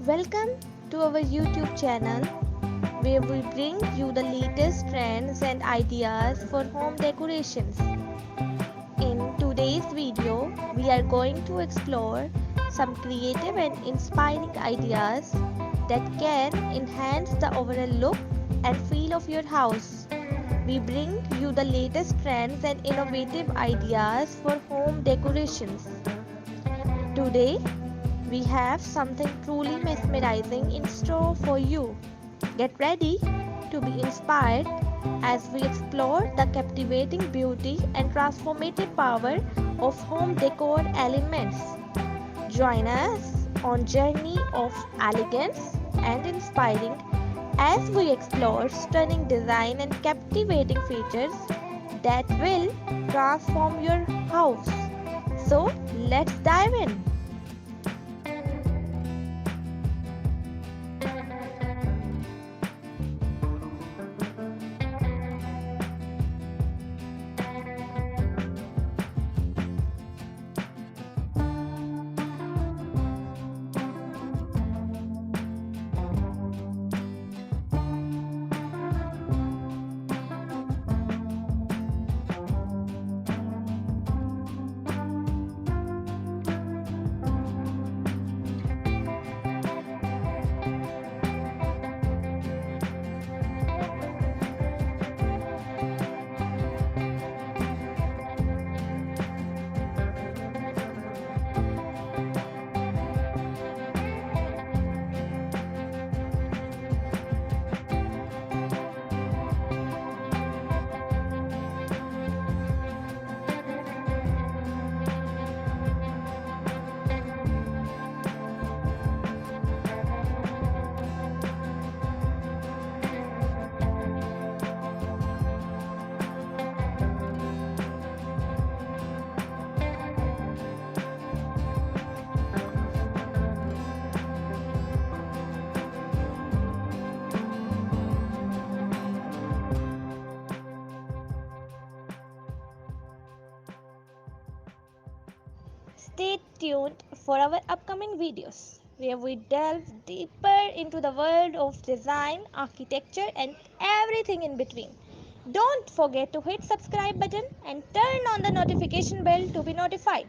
Welcome to our YouTube channel where we bring you the latest trends and ideas for home decorations. In today's video, we are going to explore some creative and inspiring ideas that can enhance the overall look and feel of your house. We bring you the latest trends and innovative ideas for home decorations. Today, we have something truly mesmerizing in store for you. Get ready to be inspired as we explore the captivating beauty and transformative power of home decor elements. Join us on journey of elegance and inspiring as we explore stunning design and captivating features that will transform your house. So, let's dive in. Stay tuned for our upcoming videos where we delve deeper into the world of design, architecture and everything in between. Don't forget to hit subscribe button and turn on the notification bell to be notified.